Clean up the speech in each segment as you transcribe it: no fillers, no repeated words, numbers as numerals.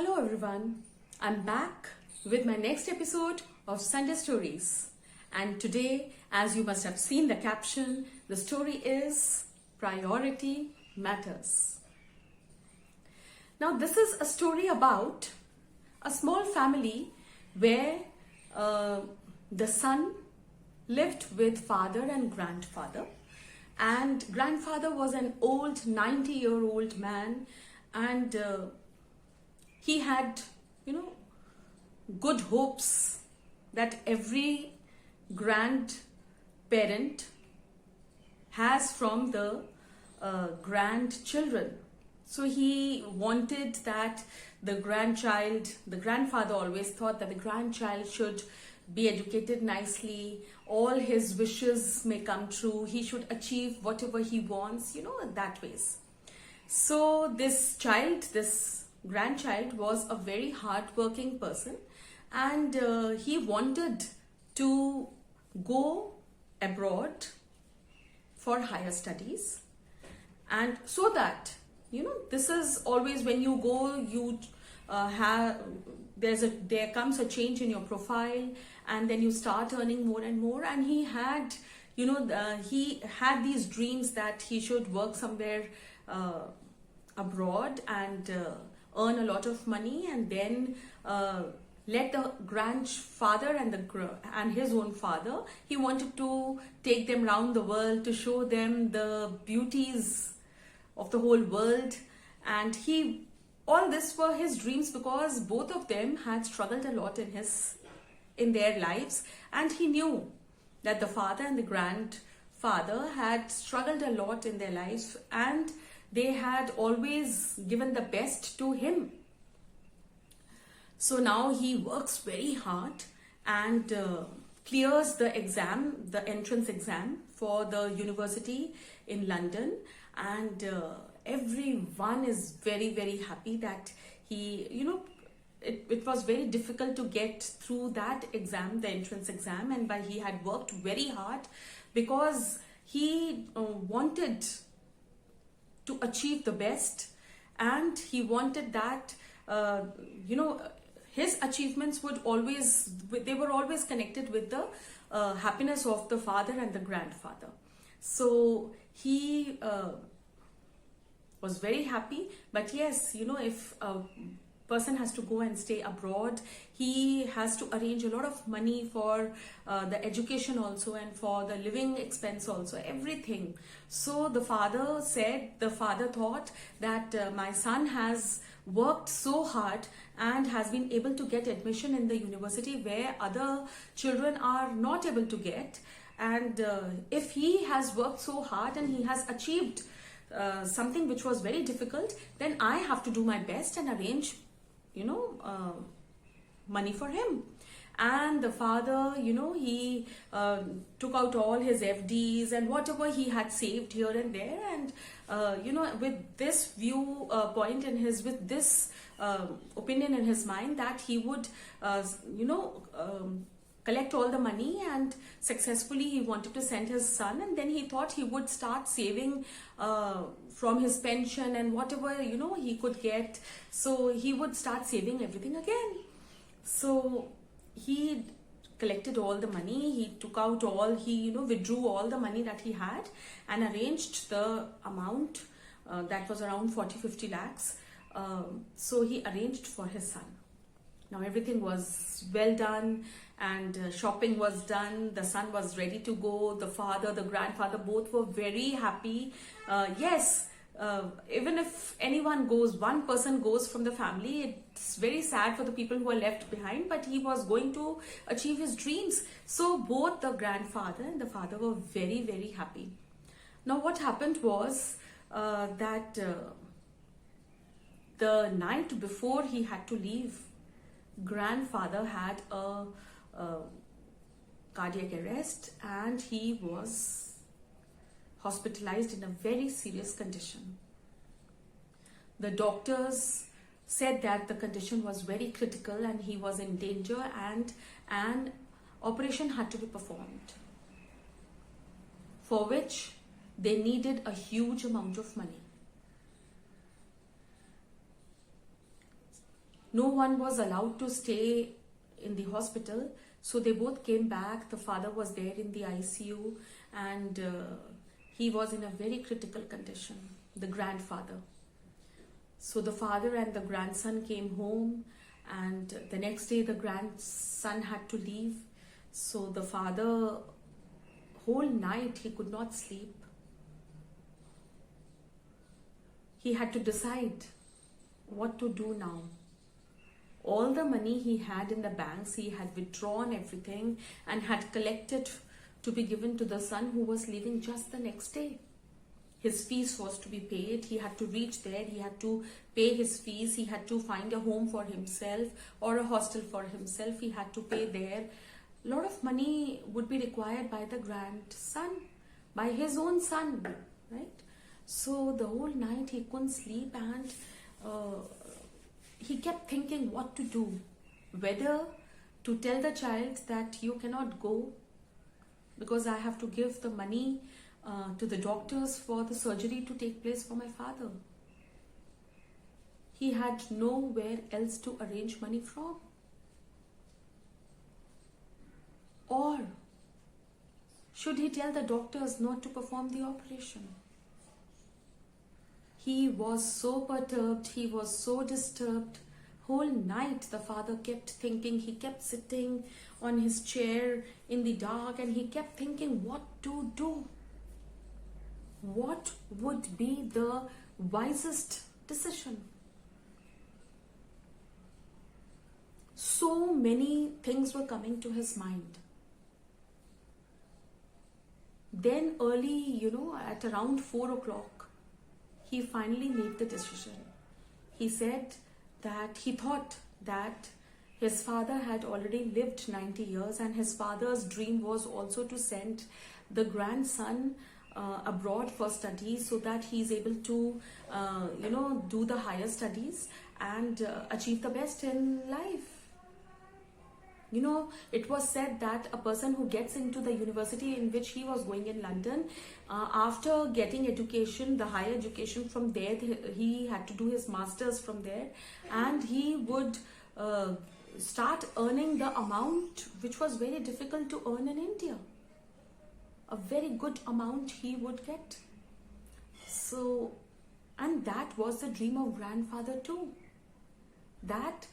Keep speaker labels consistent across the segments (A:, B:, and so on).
A: Hello everyone, I'm back with my next episode of Sunday Stories. And today, as you must have seen the caption, the story is Priority Matters. Now, this is a story about a small family where the son lived with father and grandfather. And grandfather was an old 90-year-old man, and he had, good hopes that every grandparent has from the grandchildren. So he wanted that the grandfather always thought that the grandchild should be educated nicely, all his wishes may come true, he should achieve whatever he wants, that ways. So this grandchild was a very hardworking person, and he wanted to go abroad for higher studies. And so that, this is always when you go, you there comes a change in your profile, and then you start earning more and more. And he had, he had these dreams that he should work somewhere abroad and earn a lot of money, and then let the grandfather and his own father, he wanted to take them around the world to show them the beauties of the whole world. And all this were his dreams, because both of them had struggled a lot in their lives, and he knew that the father and the grandfather had struggled a lot in their lives, and they had always given the best to him. So now he works very hard and clears the entrance exam for the university in London, and everyone is very, very happy that he, it was very difficult to get through that exam, the entrance exam, and he had worked very hard because he wanted to achieve the best, and he wanted that, his achievements were always connected with the happiness of the father and the grandfather. So he was very happy. But yes, if a person has to go and stay abroad, he has to arrange a lot of money for the education also, and for the living expense also, everything. So the father thought that my son has worked so hard and has been able to get admission in the university where other children are not able to get. And if he has worked so hard and he has achieved something which was very difficult, then I have to do my best and arrange money for him. And the father, he took out all his FDs and whatever he had saved here and there, and with this point with this opinion in his mind, that he would collect all the money, and successfully he wanted to send his son. And then he thought he would start saving from his pension and whatever he could get, so he would start saving everything again. So he collected all the money, he took out withdrew all the money that he had, and arranged the amount that was around 40-50 lakhs. So he arranged for his son. Now everything was well done, and shopping was done, the son was ready to go, the father, the grandfather, both were very happy. Yes, even if one person goes from the family, it's very sad for the people who are left behind, but he was going to achieve his dreams. So both the grandfather and the father were very, very happy. Now what happened was that the night before he had to leave, grandfather had a cardiac arrest, and he was hospitalized in a very serious condition. The doctors said that the condition was very critical and he was in danger, and an operation had to be performed, for which they needed a huge amount of money. no one was allowed to stay in the hospital. So they both came back. The father was there in the ICU, and he was in a very critical condition, the grandfather. So the father and the grandson came home, and the next day the grandson had to leave. So the father, whole night he could not sleep. He had to decide what to do now. All the money he had in the banks, he had withdrawn everything and had collected to be given to the son who was leaving just the next day. His fees was to be paid. He had to reach there. He had to pay his fees. He had to find a home for himself or a hostel for himself. He had to pay there. A lot of money would be required by the grandson, by his own son, right? So the whole night he couldn't sleep, and he kept thinking what to do, whether to tell the child that you cannot go because I have to give the money to the doctors for the surgery to take place for my father. He had nowhere else to arrange money from. Or should he tell the doctors not to perform the operation? He was so perturbed, he was so disturbed. Whole night the father kept thinking. He kept sitting on his chair in the dark, and he kept thinking what to do. What would be the wisest decision? So many things were coming to his mind. Then early, at around 4 o'clock, he finally made the decision. He said that he thought that his father had already lived 90 years, and his father's dream was also to send the grandson abroad for studies so that he is able to, do the higher studies and achieve the best in life. It was said that a person who gets into the university in which he was going in London, after getting education, the higher education from there, he had to do his masters from there, and he would start earning the amount which was very difficult to earn in India. A very good amount he would get. So, and that was the dream of grandfather too. That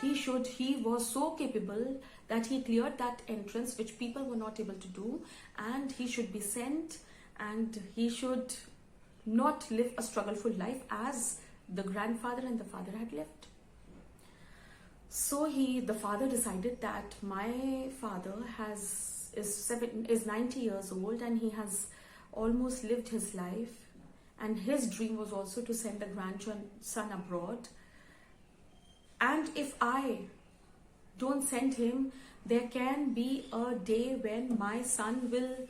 A: he was so capable that he cleared that entrance which people were not able to do, and he should be sent, and he should not live a struggleful life as the grandfather and the father had lived. So the father decided that my father is 90 years old, and he has almost lived his life, and his dream was also to send the grandson abroad. And if I don't send him, there can be a day when my son will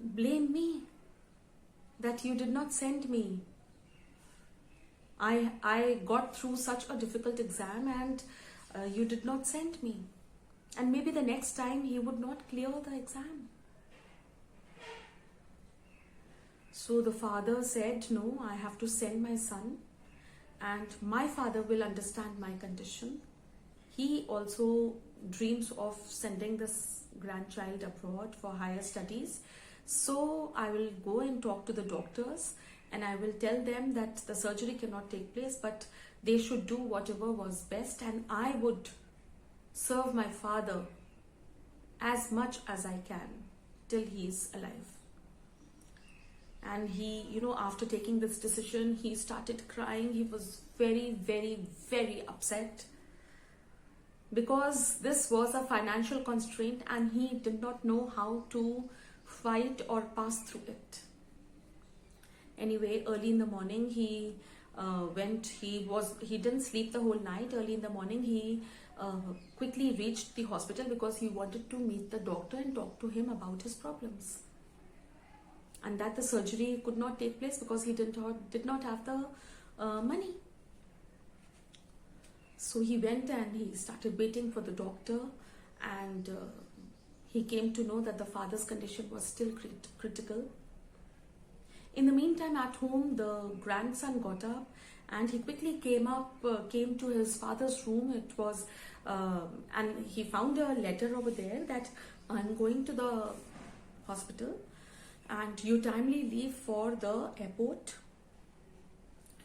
A: blame me that you did not send me. I got through such a difficult exam, and you did not send me. And maybe the next time he would not clear the exam. So the father said, no, I have to send my son, and my father will understand my condition. He also dreams of sending this grandchild abroad for higher studies. So I will go and talk to the doctors, and I will tell them that the surgery cannot take place, but they should do whatever was best, and I would serve my father as much as I can till he is alive. And he, after taking this decision, he started crying. He was very, very, very upset because this was a financial constraint, and he did not know how to fight or pass through it. Anyway, early in the morning, he didn't sleep the whole night. Early in the morning, he quickly reached the hospital because he wanted to meet the doctor and talk to him about his problems. And that the surgery could not take place because he did not have the money. So he went and he started waiting for the doctor, and he came to know that the father's condition was still critical. In the meantime, at home, the grandson got up and he quickly came to his father's room. It was, and he found a letter over there that I'm going to the hospital, and you timely leave for the airport.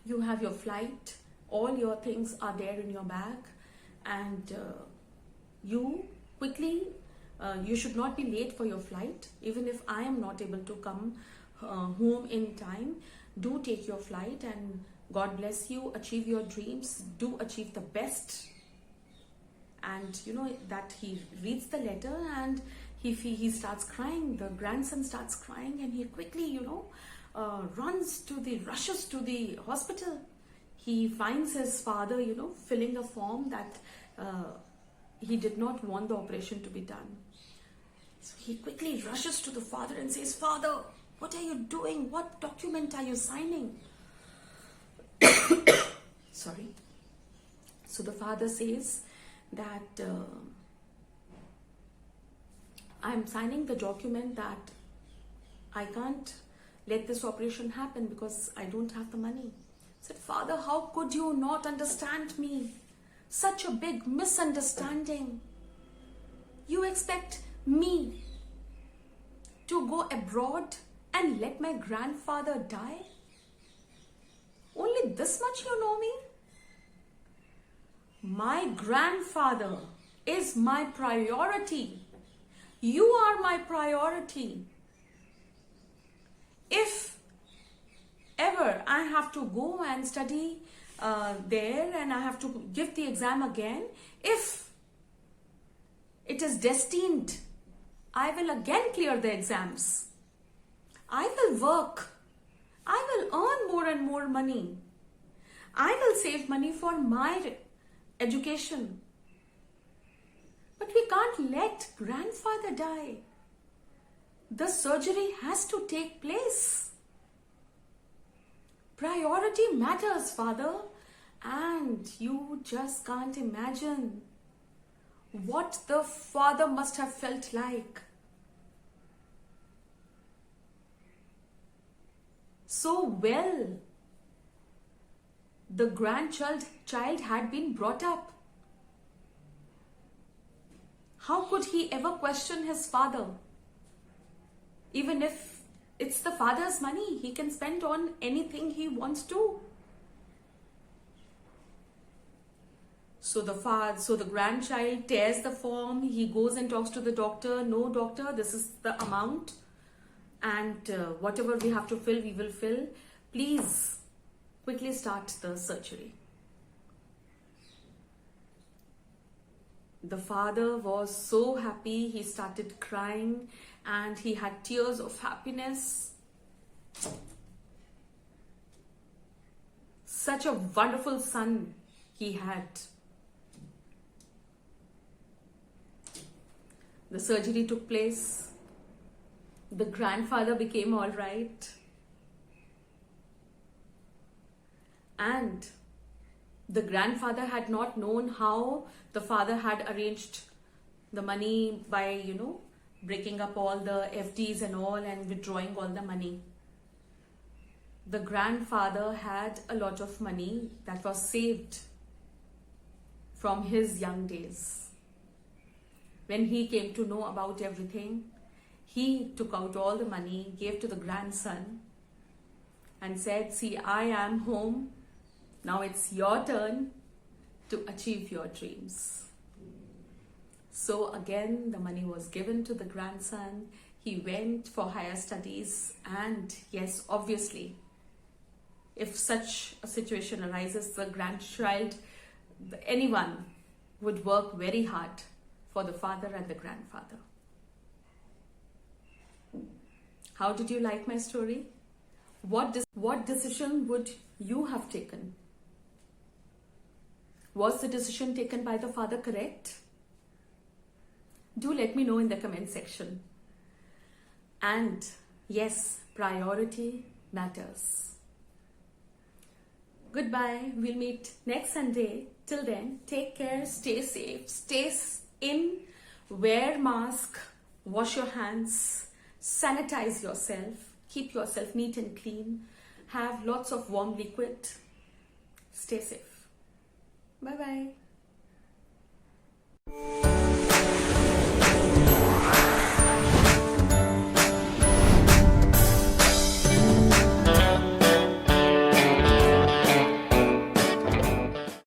A: You have your flight, all your things are there in your bag, and you quickly, you should not be late for your flight. Even if I am not able to come home in time, do take your flight, and God bless you, achieve your dreams, do achieve the best. And you know that he reads the letter, and he starts crying. The grandson starts crying, and he quickly, rushes to the hospital. He finds his father, filling a form that he did not want the operation to be done. So he quickly rushes to the father and says, "Father, what are you doing? What document are you signing?" Sorry. So the father says that I'm signing the document that I can't let this operation happen because I don't have the money. I said, "Father, how could you not understand me? Such a big misunderstanding. You expect me to go abroad and let my grandfather die? Only this much you know me? My grandfather is my priority. You are my priority. If ever I have to go and study there and I have to give the exam again, if it is destined, I will again clear the exams. I will work. I will earn more and more money. I will save money for my education. But we can't let grandfather die. The surgery has to take place. Priority matters, Father. And you just can't imagine what the father must have felt like. So well, the grandchild had been brought up. How could he ever question his father? Even if it's the father's money, he can spend on anything he wants to. So the grandchild tears the form. He goes and talks to the doctor. "No, doctor, this is the amount, and whatever we have to fill, we will fill. Please quickly start the surgery." The father was so happy. He started crying and he had tears of happiness. Such a wonderful son he had. The surgery took place. The grandfather became all right. And the grandfather had not known how the father had arranged the money by, breaking up all the FDs and all and withdrawing all the money. The grandfather had a lot of money that was saved from his young days. When he came to know about everything, he took out all the money, gave to the grandson and said, "See, I am home. Now it's your turn to achieve your dreams." So again, the money was given to the grandson. He went for higher studies, and yes, obviously, if such a situation arises, the grandchild, anyone would work very hard for the father and the grandfather. How did you like my story? What decision would you have taken? Was the decision taken by the father correct? Do let me know in the comment section. And yes, priority matters. Goodbye. We'll meet next Sunday. Till then, take care, stay safe, stay in, wear mask, wash your hands, sanitize yourself, keep yourself neat and clean, have lots of warm liquid, Stay safe. Bye bye.